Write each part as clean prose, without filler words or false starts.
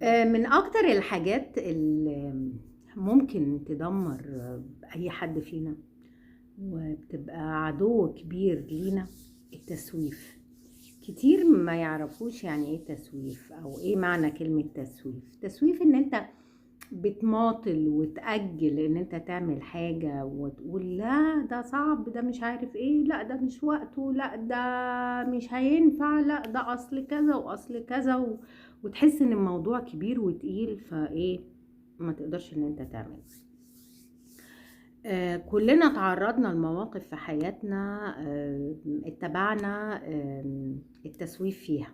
من اكتر الحاجات اللي ممكن تدمر اي حد فينا وبتبقى عدو كبير لينا التسويف. كتير ما يعرفوش يعني ايه تسويف او ايه معنى كلمة تسويف. تسويف ان انت بتماطل وتأجل ان انت تعمل حاجة وتقول لا ده صعب، ده مش عارف ايه، لا ده مش وقته، لا ده مش هينفع، لا ده اصل كذا واصل كذا وتحس ان الموضوع كبير وتقيل فايه ما تقدرش ان انت تعمل. كلنا تعرضنا لمواقف في حياتنا، اتبعنا التسويف فيها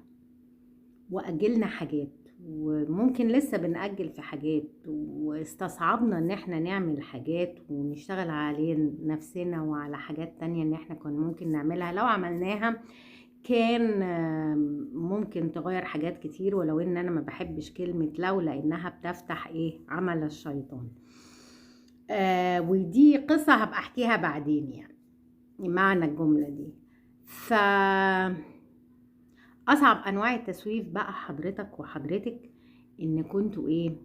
وأجلنا حاجات، وممكن لسه بنأجل في حاجات، واستصعبنا ان احنا نعمل حاجات ونشتغل على نفسنا وعلى حاجات تانية ان احنا كنا ممكن نعملها لو عملناها كان ممكن تغير حاجات كتير. ولو ان انا ما بحبش كلمة لو، لانها بتفتح ايه عمل الشيطان. ودي قصة هبقى احكيها بعدين يعني معنى الجملة دي. ف اصعب انواع التسويف بقى حضرتك وحضرتك ان كنتوا ايه،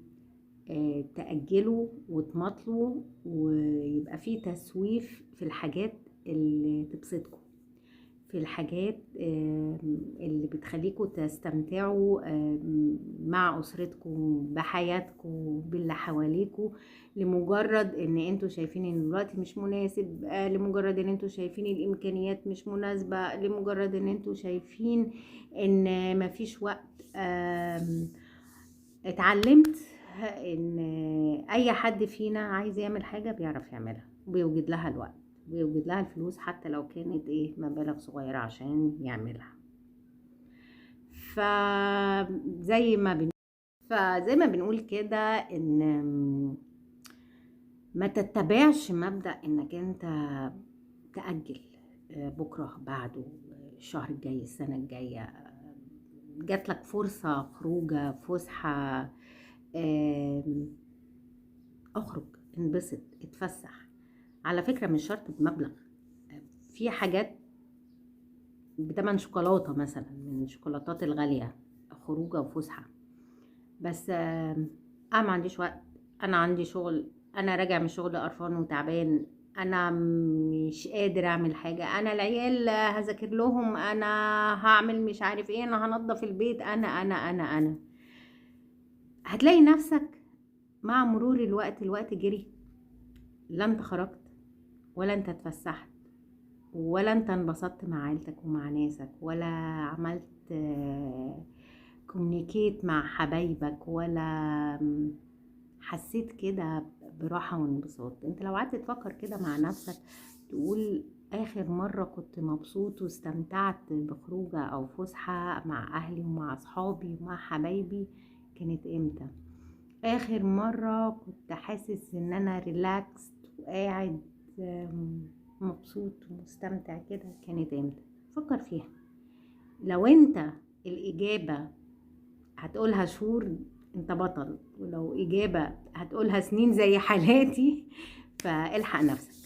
تأجلوا وتمطلوا ويبقى فيه تسويف في الحاجات اللي تبسطكم، في الحاجات اللي بتخليكوا تستمتعوا مع أسرتكم بحياتكم باللي حواليكوا، لمجرد ان انتوا شايفين ان الوقت مش مناسب، لمجرد ان انتوا شايفين الامكانيات مش مناسبة، لمجرد ان انتوا شايفين ان مفيش وقت. اتعلمت ان اي حد فينا عايز يعمل حاجة بيعرف يعملها وبيوجد لها الوقت ويوجد لها الفلوس حتى لو كانت ايه مبالغ صغيرة عشان يعملها. فزي ما بن... فزي ما بنقول كده ان ما تتبعش مبدأ انك انت تأجل بكرة بعده، الشهر الجاي، السنة الجاية، جاتلك فرصة خروجة فسحة، اخرج، انبسط، اتفسح. على فكرة مش شرط بمبلغ، في حاجات بتمن شوكولاتة مثلا من الشوكولاتات الغالية، خروجة وفسحة. بس انا ما عنديش وقت، انا عندي شغل، انا راجع من الشغل قرفان وتعبان، انا مش قادر اعمل حاجة، انا العيال هذاكر لهم، انا هعمل مش عارف ايه، انا هنظف البيت، انا هتلاقي نفسك مع مرور الوقت جري. لا انت خرجت ولا انت اتفسحت ولا انت انبسطت مع عيلتك ومع ناسك ولا عملت كوميونيكيت مع حبايبك ولا حسيت كده براحة وانبساط. انت لو قعدت تفكر كده مع نفسك تقول اخر مرة كنت مبسوط واستمتعت بخروجة او فسحة مع اهلي ومع اصحابي ومع حبايبي كانت امتى؟ اخر مرة كنت حاسس ان انا ريلاكس وقاعد مبسوط ومستمتع كده كانت امتى؟ فكر فيها. لو انت الاجابة هتقولها شهور انت بطل، ولو اجابة هتقولها سنين زي حالاتي فالحق نفسك.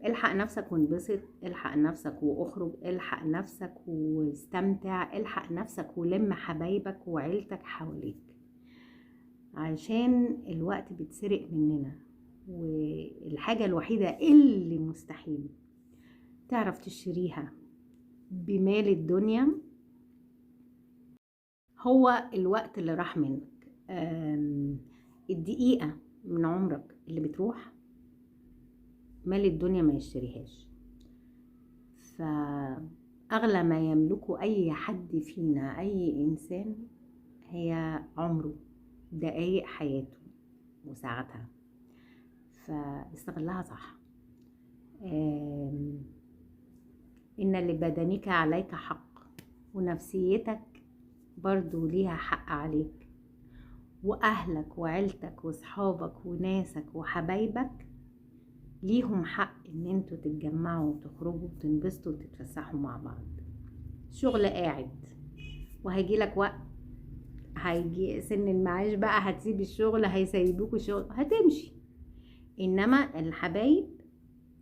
الحق نفسك وانبسط، الحق نفسك واخرج، الحق نفسك واستمتع، الحق نفسك ولم حبايبك وعيلتك حواليك، عشان الوقت بيتسرق مننا. والحاجة الوحيدة اللي مستحيل تعرف تشتريها بمال الدنيا هو الوقت اللي راح منك. الدقيقة من عمرك اللي بتروح مال الدنيا ما يشتريهاش. فأغلى ما يملكه أي حد فينا، أي إنسان، هي عمره، دقايق حياته وساعتها، فاستغلها صح. إن لبدنك عليك حق، ونفسيتك برضو ليها حق عليك، وأهلك وعيلتك وصحابك وناسك وحبايبك ليهم حق إن انتوا تتجمعوا وتخرجوا وتنبسطوا وتتفسحوا مع بعض. الشغل قاعد وهيجيلك وقت، هيجي سن المعاش بقى هتسيب الشغل، هيسيبوكوا الشغل هتمشي. إنما الحبايب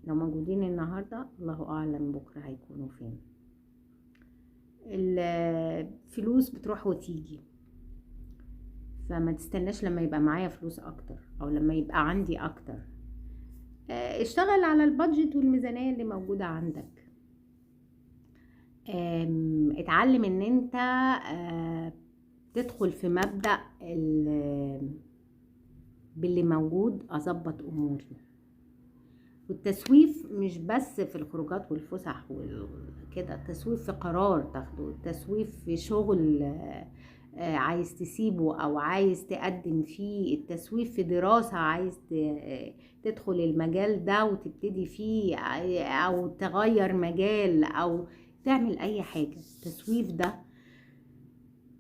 لو موجودين النهاردة الله أعلم بكرة هيكونوا فين. الفلوس بتروح وتيجي، فما تستناش لما يبقى معايا فلوس اكتر او لما يبقى عندي اكتر. اشتغل على البادجت والميزانية اللي موجودة عندك. اتعلم ان انت تدخل في مبدأ باللي موجود اظبط اموري. والتسويف مش بس في الخروجات والفسح وكده، التسويف في قرار تاخده، التسويف في شغل عايز تسيبه او عايز تقدم فيه، التسويف في دراسة عايز تدخل المجال ده وتبتدي فيه، او تغير مجال او تعمل اي حاجة. التسويف ده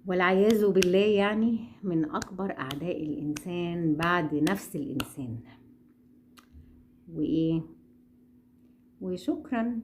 والعياذ بالله يعني من اكبر اعداء الانسان بعد نفس الانسان. وشكرا.